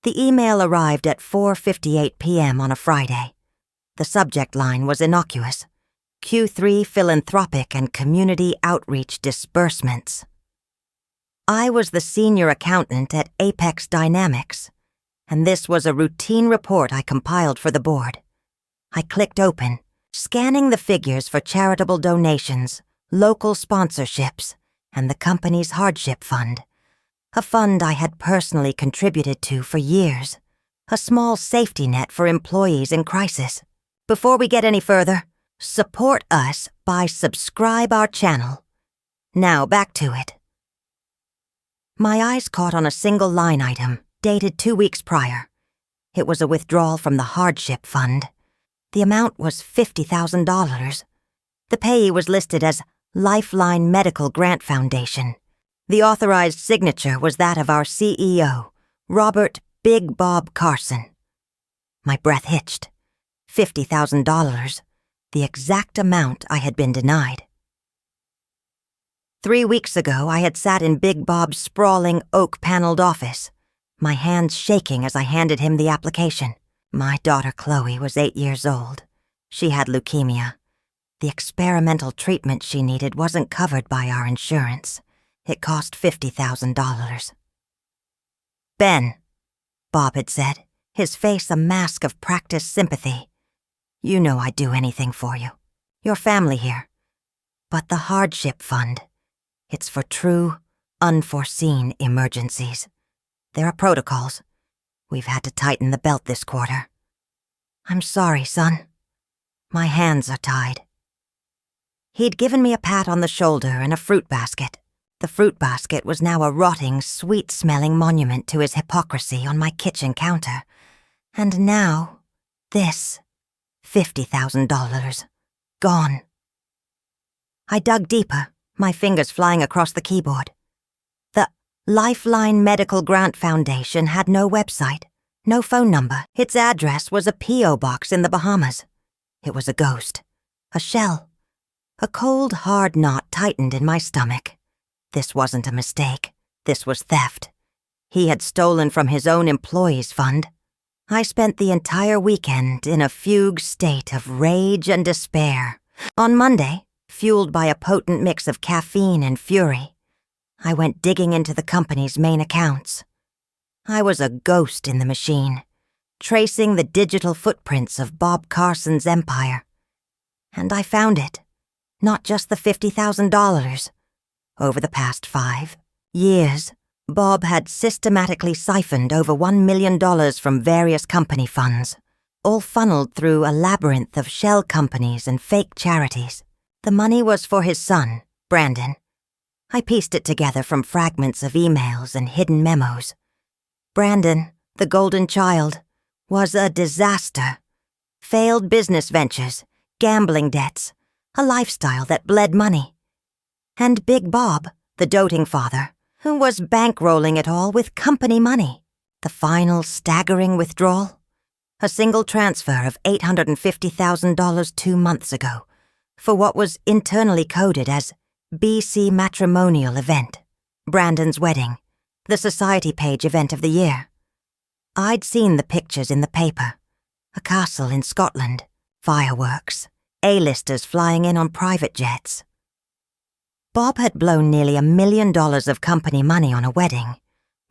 The email arrived at 4:58 p.m. on a Friday. The subject line was innocuous: Q3 Philanthropic and Community Outreach Disbursements. I was the senior accountant at Apex Dynamics, and this was a routine report I compiled for the board. I clicked open, scanning the figures for charitable donations, local sponsorships, and the company's hardship fund, a fund I had personally contributed to for years, a small safety net for employees in crisis. Before we get any further, support us by subscribe our channel. Now back to it. My eyes caught on a single line item, dated 2 weeks prior. It was a withdrawal from the hardship fund. The amount was $50,000. The payee was listed as Lifeline Medical Grant Foundation. The authorized signature was that of our CEO, Robert Big Bob Carson. My breath hitched. $50,000, the exact amount I had been denied. 3 weeks ago, I had sat in Big Bob's sprawling oak-paneled office, my hands shaking as I handed him the application. My daughter Chloe was 8 years old. She had leukemia. The experimental treatment she needed wasn't covered by our insurance. It cost $50,000. "Ben," Bob had said, his face a mask of practiced sympathy. "You know I'd do anything for you. Your family here. But the hardship fund, it's for true, unforeseen emergencies. There are protocols. We've had to tighten the belt this quarter. I'm sorry, son. My hands are tied." He'd given me a pat on the shoulder and a fruit basket. The fruit basket was now a rotting, sweet-smelling monument to his hypocrisy on my kitchen counter. And now, this, $50,000, gone. I dug deeper, my fingers flying across the keyboard. The Lifeline Medical Grant Foundation had no website, no phone number. Its address was a P.O. box in the Bahamas. It was a ghost, a shell. A cold, hard knot tightened in my stomach. This wasn't a mistake. This was theft. He had stolen from his own employees' fund. I spent the entire weekend in a fugue state of rage and despair. On Monday, fueled by a potent mix of caffeine and fury, I went digging into the company's main accounts. I was a ghost in the machine, tracing the digital footprints of Bob Carson's empire. And I found it. Not just the $50,000. Over the past 5 years, Bob had systematically siphoned over $1 million from various company funds, all funneled through a labyrinth of shell companies and fake charities. The money was for his son, Brandon. I pieced it together from fragments of emails and hidden memos. Brandon, the golden child, was a disaster. Failed business ventures, gambling debts, a lifestyle that bled money. And Big Bob, the doting father, who was bankrolling it all with company money. The final staggering withdrawal? A single transfer of $850,000 2 months ago for what was internally coded as BC Matrimonial Event, Brandon's wedding, the society page event of the year. I'd seen the pictures in the paper. A castle in Scotland, fireworks, A-listers flying in on private jets. Bob had blown nearly $1 million of company money on a wedding,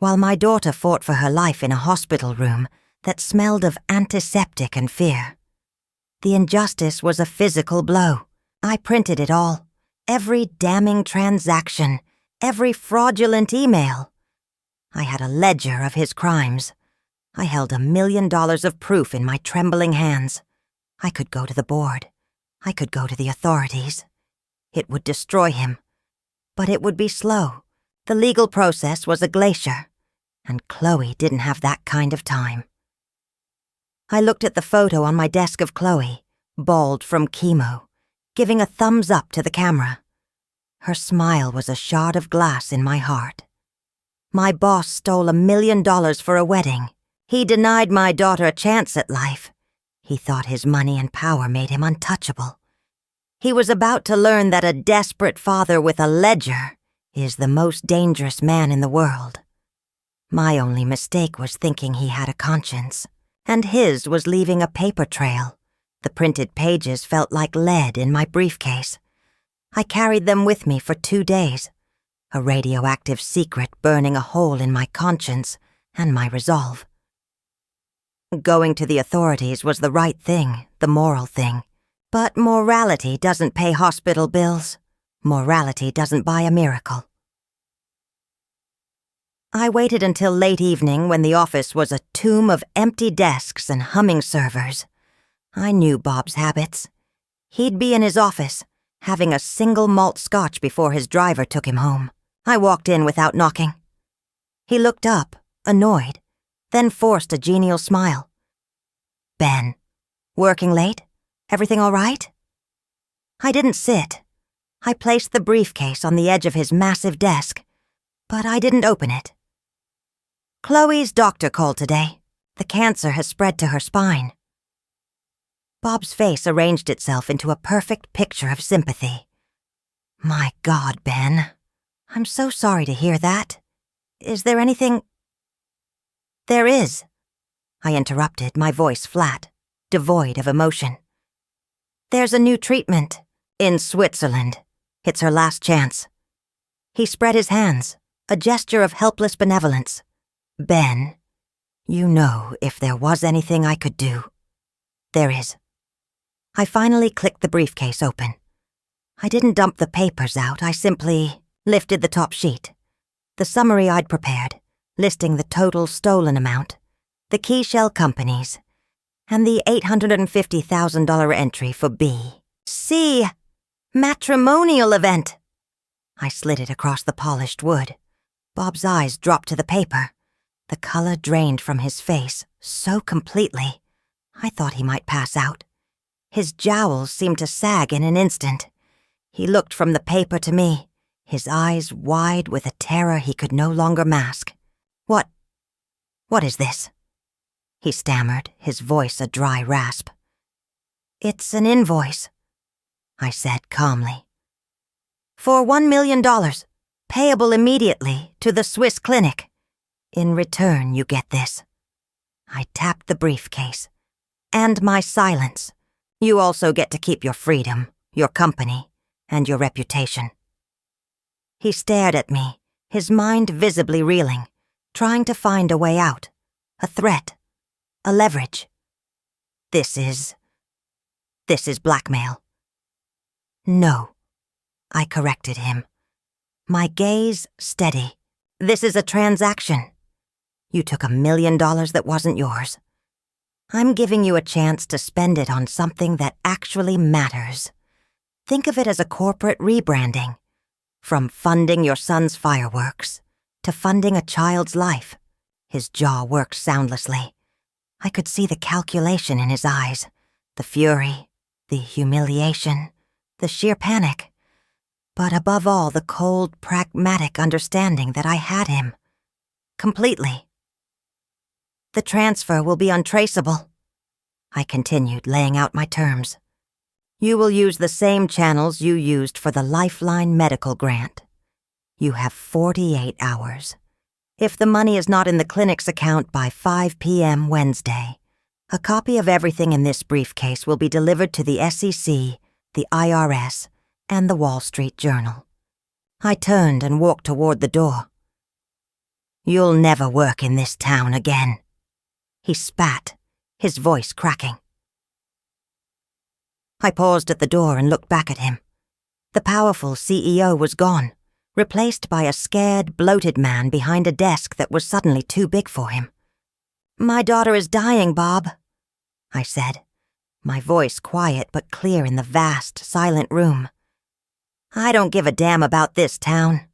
while my daughter fought for her life in a hospital room that smelled of antiseptic and fear. The injustice was a physical blow. I printed it all. Every damning transaction, every fraudulent email. I had a ledger of his crimes. I held $1 million of proof in my trembling hands. I could go to the board. I could go to the authorities. It would destroy him. But it would be slow. The legal process was a glacier, and Chloe didn't have that kind of time. I looked at the photo on my desk of Chloe, bald from chemo, giving a thumbs up to the camera. Her smile was a shard of glass in my heart. My boss stole $1 million for a wedding. He denied my daughter a chance at life. He thought his money and power made him untouchable. He was about to learn that a desperate father with a ledger is the most dangerous man in the world. My only mistake was thinking he had a conscience, and his was leaving a paper trail. The printed pages felt like lead in my briefcase. I carried them with me for 2 days, a radioactive secret burning a hole in my conscience and my resolve. Going to the authorities was the right thing, the moral thing. But morality doesn't pay hospital bills. Morality doesn't buy a miracle. I waited until late evening when the office was a tomb of empty desks and humming servers. I knew Bob's habits. He'd be in his office, having a single malt scotch before his driver took him home. I walked in without knocking. He looked up, annoyed, then forced a genial smile. "Ben, working late? Everything all right?" I didn't sit. I placed the briefcase on the edge of his massive desk, but I didn't open it. "Chloe's doctor called today. The cancer has spread to her spine." Bob's face arranged itself into a perfect picture of sympathy. "My God, Ben. I'm so sorry to hear that. Is there anything—" "There is," I interrupted, my voice flat, devoid of emotion. "There's a new treatment in Switzerland. It's her last chance." He spread his hands, a gesture of helpless benevolence. "Ben, you know if there was anything I could do." "There is." I finally clicked the briefcase open. I didn't dump the papers out, I simply lifted the top sheet. The summary I'd prepared, listing the total stolen amount, the key shell companies, and the $850,000 entry for B. C. Matrimonial event. I slid it across the polished wood. Bob's eyes dropped to the paper. The color drained from his face so completely, I thought he might pass out. His jowls seemed to sag in an instant. He looked from the paper to me, his eyes wide with a terror he could no longer mask. What is this?" he stammered, his voice a dry rasp. "It's an invoice," I said calmly. "For $1 million, payable immediately to the Swiss clinic. In return, you get this." I tapped the briefcase. "And my silence. You also get to keep your freedom, your company, and your reputation." He stared at me, his mind visibly reeling, trying to find a way out, a threat, a leverage. This is blackmail." "No," I corrected him, my gaze steady. "This is a transaction. You took $1 million that wasn't yours. I'm giving you a chance to spend it on something that actually matters. Think of it as a corporate rebranding. From funding your son's fireworks to funding a child's life." His jaw worked soundlessly. I could see the calculation in his eyes, the fury, the humiliation, the sheer panic. But above all, the cold, pragmatic understanding that I had him. Completely. "The transfer will be untraceable," I continued, laying out my terms. "You will use the same channels you used for the Lifeline medical grant. You have 48 hours. If the money is not in the clinic's account by 5 p.m. Wednesday, a copy of everything in this briefcase will be delivered to the SEC, the IRS, and the Wall Street Journal." I turned and walked toward the door. "You'll never work in this town again." He spat, his voice cracking. I paused at the door and looked back at him. The powerful CEO was gone, replaced by a scared, bloated man behind a desk that was suddenly too big for him. "My daughter is dying, Bob," I said, my voice quiet but clear in the vast, silent room. "I don't give a damn about this town."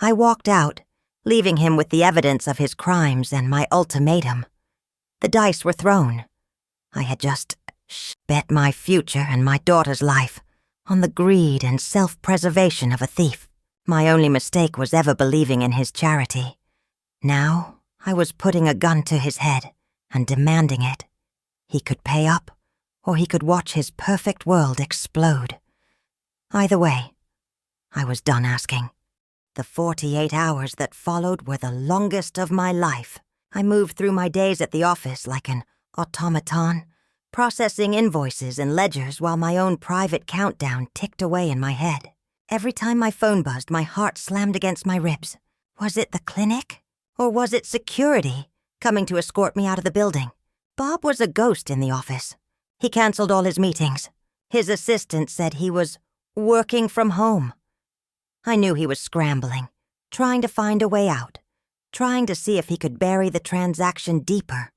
I walked out, leaving him with the evidence of his crimes and my ultimatum. The dice were thrown. I had just bet my future and my daughter's life on the greed and self-preservation of a thief. My only mistake was ever believing in his charity. Now I was putting a gun to his head and demanding it. He could pay up, or he could watch his perfect world explode. Either way, I was done asking. The 48 hours that followed were the longest of my life. I moved through my days at the office like an automaton, processing invoices and ledgers while my own private countdown ticked away in my head. Every time my phone buzzed, my heart slammed against my ribs. Was it the clinic? Or was it security coming to escort me out of the building? Bob was a ghost in the office. He canceled all his meetings. His assistant said he was working from home. I knew he was scrambling, trying to find a way out, trying to see if he could bury the transaction deeper,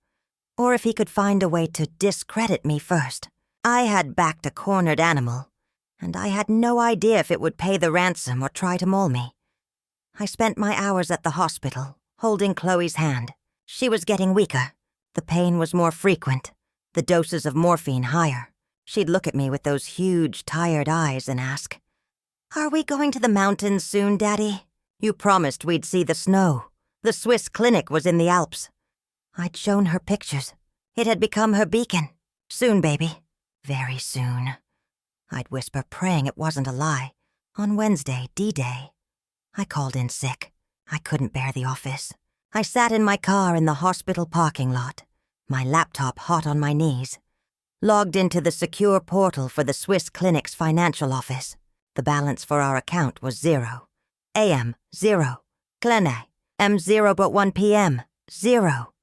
or if he could find a way to discredit me first. I had backed a cornered animal, and I had no idea if it would pay the ransom or try to maul me. I spent my hours at the hospital, holding Chloe's hand. She was getting weaker. The pain was more frequent, the doses of morphine higher. She'd look at me with those huge, tired eyes and ask, "Are we going to the mountains soon, Daddy? You promised we'd see the snow. The Swiss clinic was in the Alps." I'd shown her pictures. It had become her beacon. "Soon, baby. Very soon." I'd whisper, praying it wasn't a lie. On Wednesday, D-Day. I called in sick. I couldn't bear the office. I sat in my car in the hospital parking lot, my laptop hot on my knees, logged into the secure portal for the Swiss clinic's financial office. The balance for our account was 0. AM, 0. Clinic, M0 but 1 PM, 0.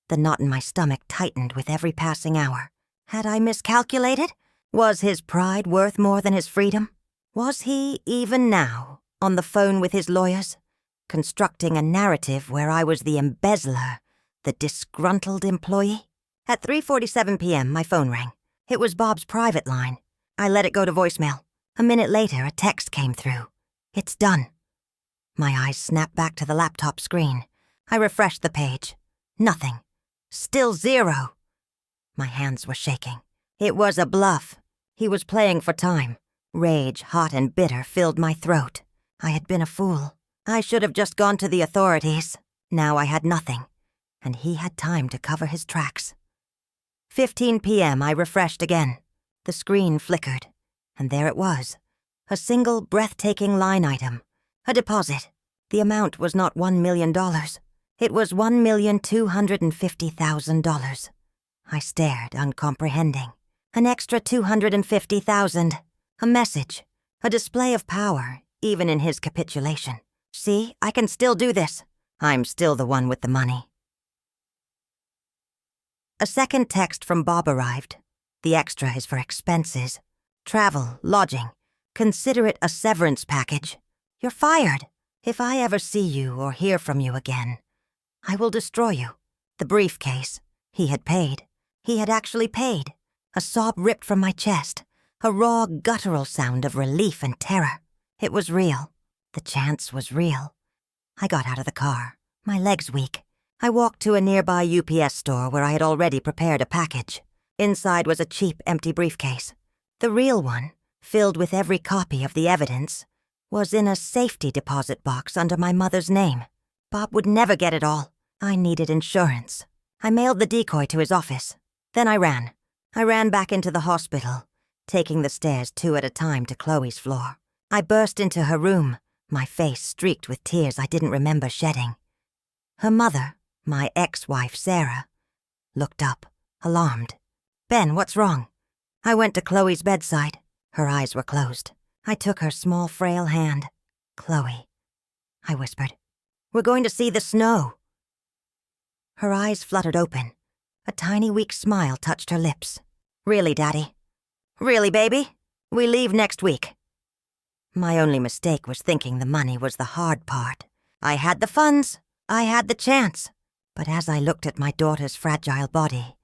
The knot in my stomach tightened with every passing hour. Had I miscalculated? Was his pride worth more than his freedom? Was he, even now, on the phone with his lawyers, constructing a narrative where I was the embezzler, the disgruntled employee? At 3:47 p.m., my phone rang. It was Bob's private line. I let it go to voicemail. A minute later, a text came through. "It's done." My eyes snapped back to the laptop screen. I refreshed the page. Nothing. Still 0. My hands were shaking. It was a bluff. He was playing for time. Rage, hot and bitter, filled my throat. I had been a fool. I should have just gone to the authorities. Now I had nothing, and he had time to cover his tracks. 15 p.m. I refreshed again. The screen flickered, and there it was. A single breathtaking line item. A deposit. The amount was not $1 million. It was $1,250,000. I stared, uncomprehending. An extra $250,000. A message. A display of power, even in his capitulation. "See, I can still do this. I'm still the one with the money." A second text from Bob arrived. "The extra is for expenses. Travel, lodging. Consider it a severance package. You're fired. If I ever see you or hear from you again, I will destroy you." The briefcase. He had paid. He had actually paid. A sob ripped from my chest. A raw, guttural sound of relief and terror. It was real. The chance was real. I got out of the car, my legs weak. I walked to a nearby UPS store where I had already prepared a package. Inside was a cheap, empty briefcase. The real one, filled with every copy of the evidence, was in a safety deposit box under my mother's name. Bob would never get it all. I needed insurance. I mailed the decoy to his office. Then I ran. I ran back into the hospital, taking the stairs 2 at a time to Chloe's floor. I burst into her room, my face streaked with tears I didn't remember shedding. Her mother, my ex-wife Sarah, looked up, alarmed. "Ben, what's wrong?" I went to Chloe's bedside. Her eyes were closed. I took her small, frail hand. "Chloe," I whispered, "we're going to see the snow." Her eyes fluttered open. A tiny, weak smile touched her lips. "Really, Daddy? Really, baby? We leave next week." My only mistake was thinking the money was the hard part. I had the funds. I had the chance. But as I looked at my daughter's fragile body,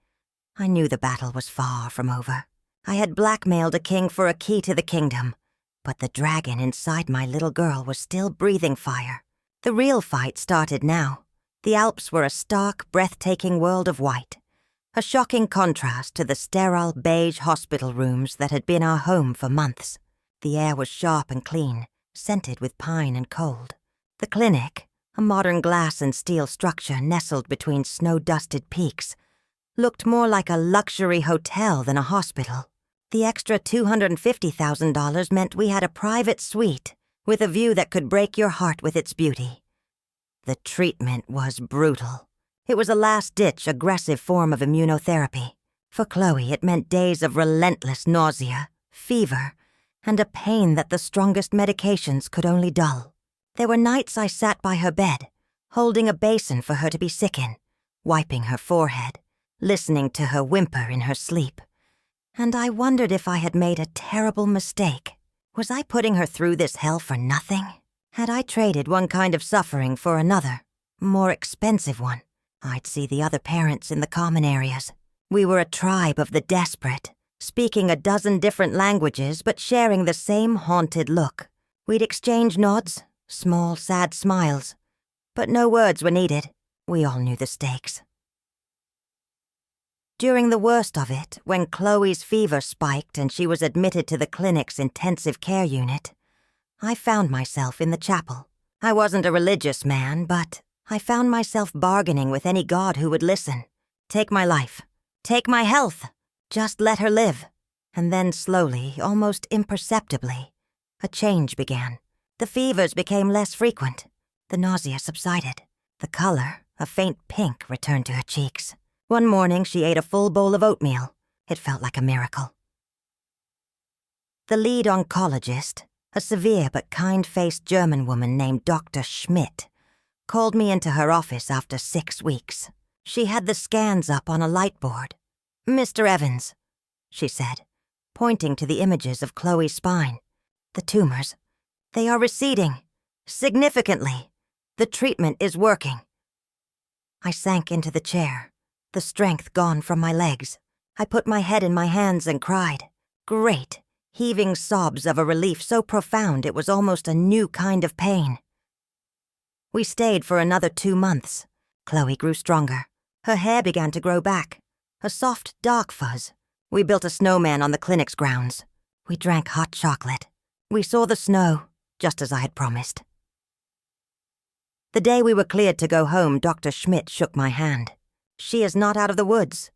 I knew the battle was far from over. I had blackmailed a king for a key to the kingdom, but the dragon inside my little girl was still breathing fire. The real fight started now. The Alps were a stark, breathtaking world of white, a shocking contrast to the sterile beige hospital rooms that had been our home for months. The air was sharp and clean, scented with pine and cold. The clinic, a modern glass and steel structure nestled between snow-dusted peaks, looked more like a luxury hotel than a hospital. The extra $250,000 meant we had a private suite with a view that could break your heart with its beauty. The treatment was brutal. It was a last-ditch, aggressive form of immunotherapy. For Chloe, it meant days of relentless nausea, fever, and a pain that the strongest medications could only dull. There were nights I sat by her bed, holding a basin for her to be sick in, wiping her forehead, listening to her whimper in her sleep. And I wondered if I had made a terrible mistake. Was I putting her through this hell for nothing? Had I traded one kind of suffering for another, more expensive one? I'd see the other parents in the common areas. We were a tribe of the desperate, speaking a dozen different languages but sharing the same haunted look. We'd exchange nods, small, sad smiles. But no words were needed. We all knew the stakes. During the worst of it, when Chloe's fever spiked and she was admitted to the clinic's intensive care unit, I found myself in the chapel. I wasn't a religious man, but I found myself bargaining with any god who would listen. Take my life. Take my health. Just let her live. And then slowly, almost imperceptibly, a change began. The fevers became less frequent. The nausea subsided. The color, a faint pink, returned to her cheeks. One morning, she ate a full bowl of oatmeal. It felt like a miracle. The lead oncologist, a severe but kind-faced German woman named Dr. Schmidt, called me into her office after 6 weeks. She had the scans up on a light board. "Mr. Evans," she said, pointing to the images of Chloe's spine. "The tumors, they are receding, significantly. The treatment is working." I sank into the chair, the strength gone from my legs. I put my head in my hands and cried. Great, heaving sobs of a relief so profound it was almost a new kind of pain. We stayed for another 2 months. Chloe grew stronger. Her hair began to grow back, a soft, dark fuzz. We built a snowman on the clinic's grounds. We drank hot chocolate. We saw the snow, just as I had promised. The day we were cleared to go home, Dr. Schmidt shook my hand. "She is not out of the woods.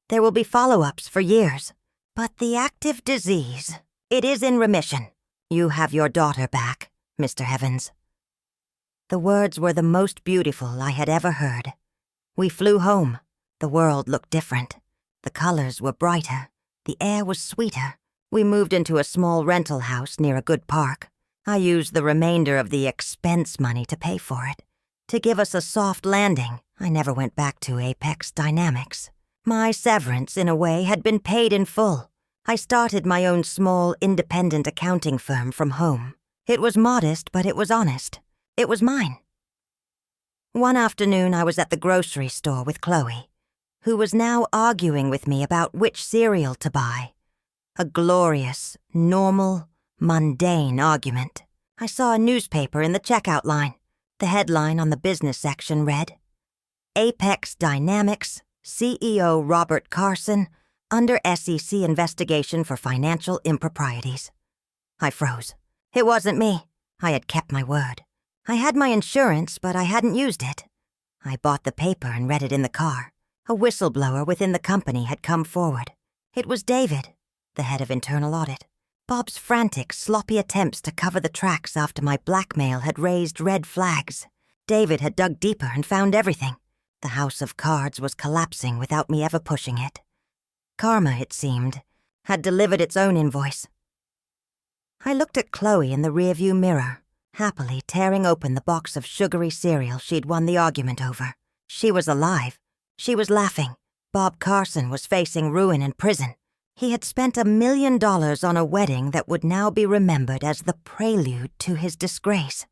There will be follow-ups for years. But the active disease, it is in remission. You have your daughter back, Mr. Evans." The words were the most beautiful I had ever heard. We flew home. The world looked different. The colors were brighter. The air was sweeter. We moved into a small rental house near a good park. I used the remainder of the expense money to pay for it. To give us a soft landing, I never went back to Apex Dynamics. My severance, in a way, had been paid in full. I started my own small, independent accounting firm from home. It was modest, but it was honest. It was mine. One afternoon, I was at the grocery store with Chloe, who was now arguing with me about which cereal to buy. A glorious, normal, mundane argument. I saw a newspaper in the checkout line. The headline on the business section read, "Apex Dynamics, CEO Robert Carson, under SEC investigation for financial improprieties." I froze. It wasn't me. I had kept my word. I had my insurance, but I hadn't used it. I bought the paper and read it in the car. A whistleblower within the company had come forward. It was David, the head of internal audit. Bob's frantic, sloppy attempts to cover the tracks after my blackmail had raised red flags. David had dug deeper and found everything. The house of cards was collapsing without me ever pushing it. Karma, it seemed, had delivered its own invoice. I looked at Chloe in the rearview mirror, happily tearing open the box of sugary cereal she'd won the argument over. She was alive. She was laughing. Bob Carson was facing ruin and prison. He had spent $1 million on a wedding that would now be remembered as the prelude to his disgrace.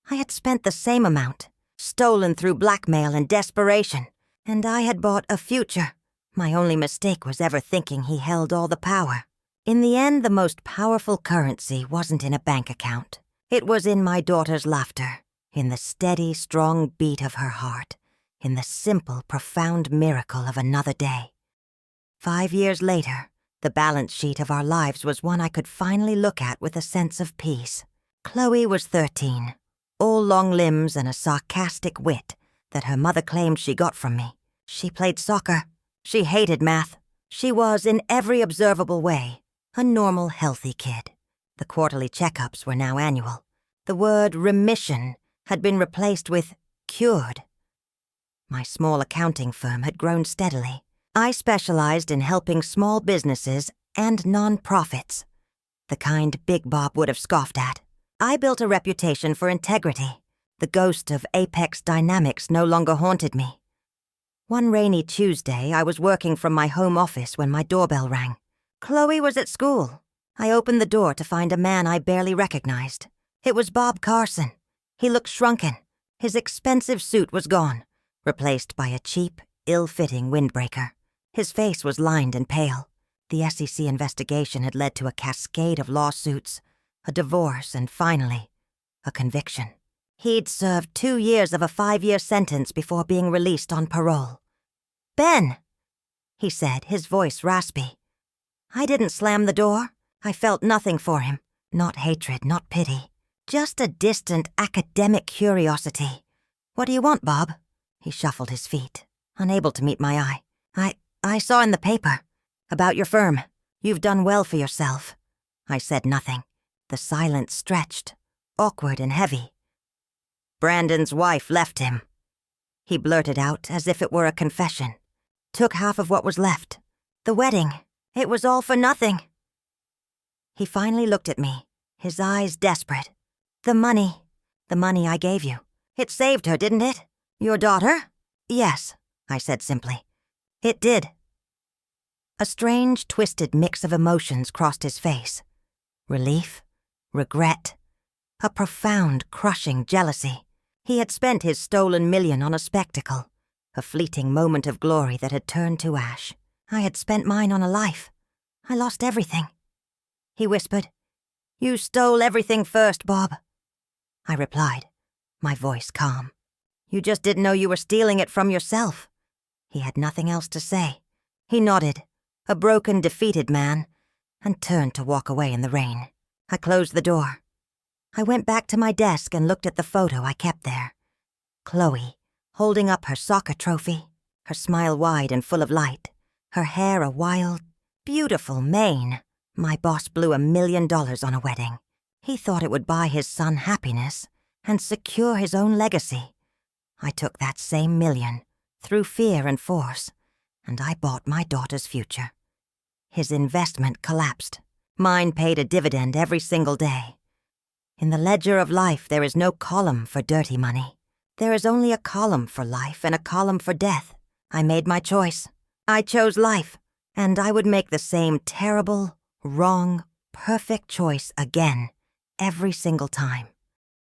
I had spent the same amount, stolen through blackmail and desperation, and I had bought a future. My only mistake was ever thinking he held all the power. In the end, the most powerful currency wasn't in a bank account. It was in my daughter's laughter, in the steady, strong beat of her heart, in the simple, profound miracle of another day. 5 years later, the balance sheet of our lives was one I could finally look at with a sense of peace. Chloe was 13, all long limbs and a sarcastic wit that her mother claimed she got from me. She played soccer. She hated math. She was, in every observable way, a normal, healthy kid. The quarterly checkups were now annual. The word remission had been replaced with cured. My small accounting firm had grown steadily. I specialized in helping small businesses and non-profits, the kind Big Bob would have scoffed at. I built a reputation for integrity. The ghost of Apex Dynamics no longer haunted me. One rainy Tuesday, I was working from my home office when my doorbell rang. Chloe was at school. I opened the door to find a man I barely recognized. It was Bob Carson. He looked shrunken. His expensive suit was gone, replaced by a cheap, ill-fitting windbreaker. His face was lined and pale. The SEC investigation had led to a cascade of lawsuits, a divorce, and finally, a conviction. He'd served 2 years of a 5-year sentence before being released on parole. "Ben," he said, his voice raspy. I didn't slam the door. I felt nothing for him. Not hatred, not pity. Just a distant academic curiosity. "What do you want, Bob?" He shuffled his feet, unable to meet my eye. I saw in the paper. About your firm. You've done well for yourself." I said nothing. The silence stretched, awkward and heavy. "Brandon's wife left him," he blurted out as if it were a confession. "Took half of what was left. The wedding. It was all for nothing." He finally looked at me, his eyes desperate. The money I gave you. It saved her, didn't it? Your daughter?" "Yes," I said simply. "It did." A strange, twisted mix of emotions crossed his face. Relief, regret, a profound, crushing jealousy. He had spent his stolen million on a spectacle, a fleeting moment of glory that had turned to ash. I had spent mine on a life. I lost everything. He whispered, "You stole everything first, Bob." I replied, my voice calm. "You just didn't know you were stealing it from yourself." He had nothing else to say. He nodded, a broken, defeated man, and turned to walk away in the rain. I closed the door. I went back to my desk and looked at the photo I kept there. Chloe, holding up her soccer trophy, her smile wide and full of light, her hair a wild, beautiful mane. My boss blew $1 million on a wedding. He thought it would buy his son happiness and secure his own legacy. I took that same million, through fear and force, and I bought my daughter's future. His investment collapsed. Mine paid a dividend every single day. In the ledger of life, there is no column for dirty money. There is only a column for life and a column for death. I made my choice. I chose life, and I would make the same terrible, wrong, perfect choice again, every single time.